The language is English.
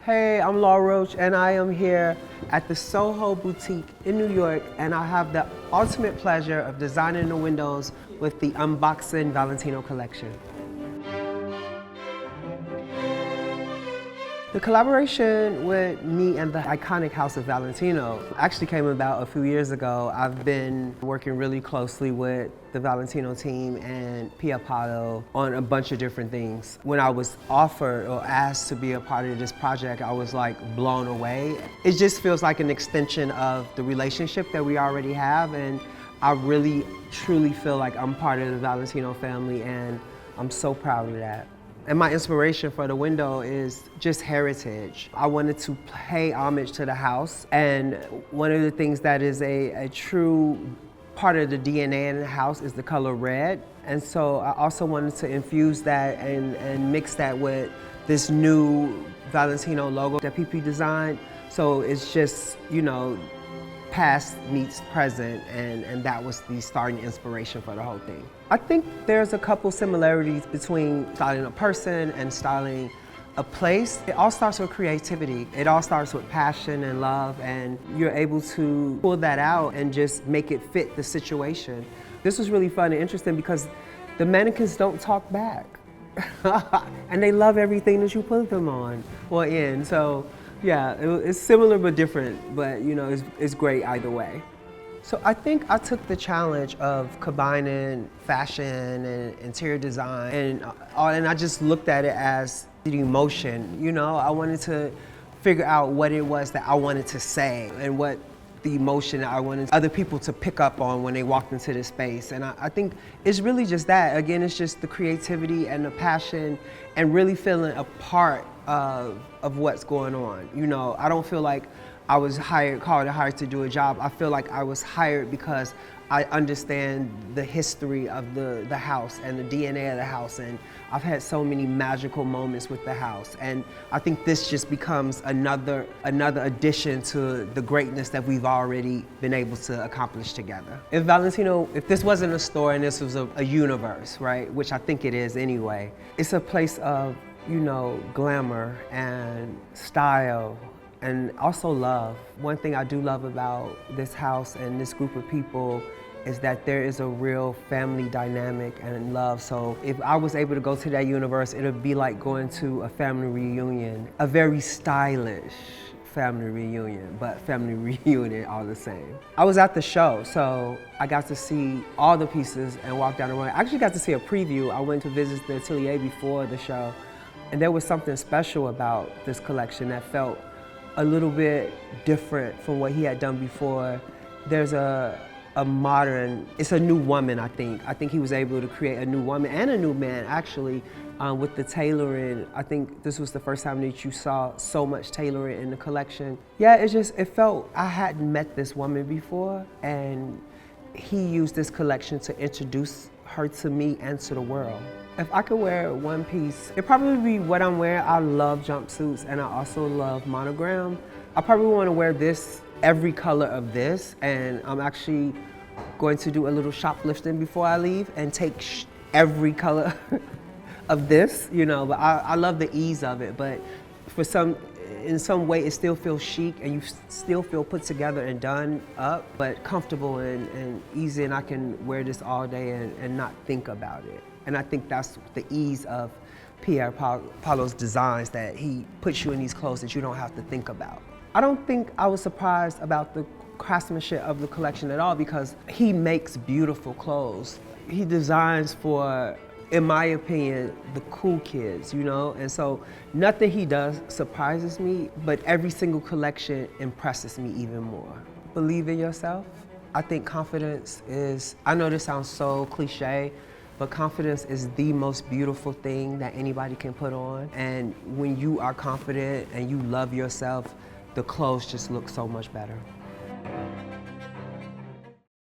Hey, I'm Roach, and I am here at the Soho boutique in New York, and I have the ultimate pleasure of designing the windows with the unboxing Valentino collection. The collaboration with me and the iconic house of Valentino actually came about a few years ago. I've been working really closely with the Valentino team and Pia Paolo on a bunch of different things. When I was offered or asked to be a part of this project, I was like blown away. It just feels like an extension of the relationship that we already have, and I really, truly feel like I'm part of the Valentino family, and I'm so proud of that. And my inspiration for the window is just heritage. I wanted to pay homage to the house, and one of the things that is a true part of the DNA in the house is the color red. And so I also wanted to infuse that and mix that with this new Valentino logo that PP designed. So it's just, you know, past meets present, and that was the starting inspiration for the whole thing. I think there's a couple similarities between styling a person and styling a place. It all starts with creativity. It all starts with passion and love, and you're able to pull that out and just make it fit the situation. This was really fun and interesting because the mannequins don't talk back. And they love everything that you put them on or in. So yeah, it's similar but different, but you know, it's great either way. So I think I took the challenge of combining fashion and interior design, and I just looked at it as the emotion. You know, I wanted to figure out what it was that I wanted to say and what the emotion I wanted other people to pick up on when they walked into this space. And I think it's really just that. Again, it's just the creativity and the passion and really feeling a part of what's going on. You know, I don't feel like I was called to do a job. I feel like I was hired because I understand the history of the house and the DNA of the house, and I've had so many magical moments with the house, and I think this just becomes another addition to the greatness that we've already been able to accomplish together. If this wasn't a store and this was a universe, right, which I think it is anyway, it's a place of, you know, glamour and style and also love. One thing I do love about this house and this group of people is that there is a real family dynamic and love. So if I was able to go to that universe, it would be like going to a family reunion, a very stylish family reunion, but family reunion all the same. I was at the show, so I got to see all the pieces and walk down the runway. I actually got to see a preview. I went to visit the atelier before the show, and there was something special about this collection that felt a little bit different from what he had done before. There's a modern, it's a new woman, I think. I think he was able to create a new woman and a new man, actually, with the tailoring. I think this was the first time that you saw so much tailoring in the collection. Yeah, it felt, I hadn't met this woman before, and he used this collection to introduce her to me and to the world. If I could wear one piece, it'd probably be what I'm wearing. I love jumpsuits, and I also love monogram. I probably want to wear this, every color of this, and I'm actually going to do a little shoplifting before I leave and take every color of this, you know, but I love the ease of it, but in some way it still feels chic and you still feel put together and done up, but comfortable and easy, and I can wear this all day and not think about it. And I think that's the ease of Pia Paolo's designs, that he puts you in these clothes that you don't have to think about. I don't think I was surprised about the craftsmanship of the collection at all, because he makes beautiful clothes. He designs for, in my opinion, the cool kids, you know? And so nothing he does surprises me, but every single collection impresses me even more. Believe in yourself. I think confidence is, I know this sounds so cliche, but confidence is the most beautiful thing that anybody can put on. And when you are confident and you love yourself, the clothes just look so much better.